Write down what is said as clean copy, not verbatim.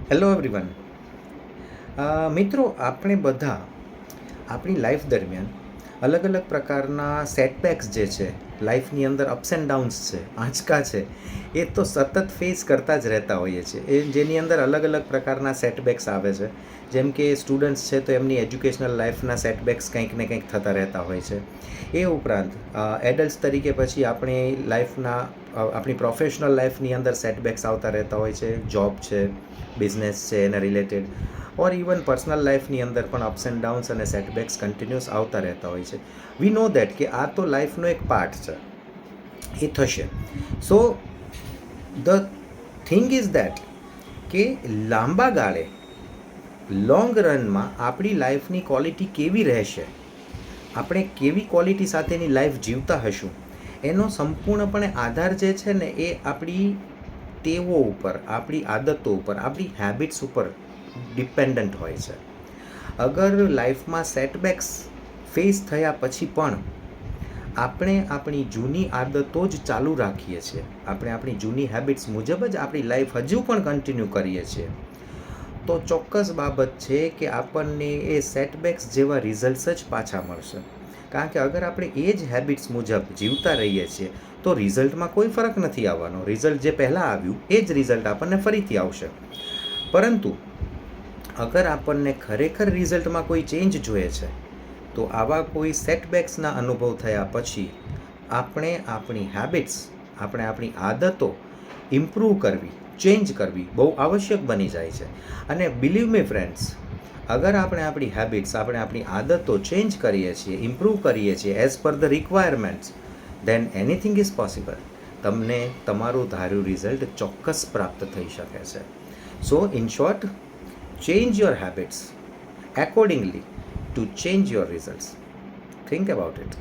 Hello everyone. મિત્રો, આપણે બધા આપણી લાઈફ દરમિયાન અલગ અલગ પ્રકારના સેટબેક્સ જે છે, લાઈફની અંદર અપ્સ એન્ડ ડાઉન્સ છે, આંચકા છે, એ તો સતત ફેસ કરતા જ રહેતા હોઈએ છીએ. જેની અંદર અલગ અલગ પ્રકારના સેટબેક્સ આવે છે. જેમ કે સ્ટુડન્ટ્સ છે તો એમની એજ્યુકેશનલ લાઈફના સેટબેક્સ કંઈક ને કંઈક થતા રહેતા હોય છે. એ ઉપરાંત એડલ્ટ્સ તરીકે પછી આપણી પ્રોફેશનલ લાઈફની અંદર સેટબેક્સ આવતા રહેતા હોય છે. જોબ છે, બિઝનેસ છે એના રિલેટેડ, ઓર ઇવન પર્સનલ લાઈફની અંદર પણ અપ્સ એન્ડ ડાઉન્સ અને સેટબેક્સ કન્ટિન્યુઅસ આવતા રહેતા હોય છે. વી નો દેટ કે આ તો લાઈફનો એક પાર્ટ છે, એ થશે. સો ધ થિંગ ઇઝ દેટ કે લાંબા ગાળે, લોંગ રનમાં આપણી લાઈફની ક્વોલિટી કેવી રહેશે, આપણે કેવી ક્વોલિટી સાથેની લાઈફ જીવતા હશું, એનો સંપૂર્ણપણે આધાર જે છે ને એ આપણી ટેવો ઉપર, આપણી આદતો ઉપર, આપણી હેબિટ્સ ઉપર ડિપેન્ડન્ટ હોય છે. અગર લાઈફમાં સેટબેક્સ ફેસ થયા પછી પણ આપણે આપણી જૂની આદતો જ ચાલુ રાખીએ છીએ, આપણે આપણી જૂની હેબિટ્સ મુજબ જ આપણી લાઈફ હજુ પણ કન્ટિન્યુ કરીએ છીએ, તો ચોક્કસ બાબત છે કે આપણને એ સેટબેક્સ જેવા રિઝલ્ટ્સ જ પાછા મળશે. કારણ કે અગર આપણે એ જ હેબિટ્સ મુજબ જીવતા રહીએ છીએ તો રિઝલ્ટમાં કોઈ ફરક નથી આવવાનો. રિઝલ્ટ જે પહેલાં આવ્યું એ જ રિઝલ્ટ આપણને ફરીથી આવશે. પરંતુ અગર આપણને ખરેખર રિઝલ્ટમાં કોઈ ચેન્જ જોઈએ છે તો આવા કોઈ સેટબેક્સના અનુભવ થયા પછી આપણે આપણી હેબિટ્સ, આપણે આપણી આદતો ઇમ્પ્રૂવ કરવી, ચેન્જ કરવી બહુ આવશ્યક બની જાય છે. અને બિલીવ મી ફ્રેન્ડ્સ, અગર આપણે આપણી હેબિટ્સ, આપણે આપણી આદતો ચેન્જ કરીએ છીએ, ઇમ્પ્રૂવ કરીએ છીએ as per the requirements, then anything is possible. તમને તમારું ધાર્યું રિઝલ્ટ ચોક્કસ પ્રાપ્ત થઈ શકે છે. So in short, change your habits accordingly to change your results. Think about it.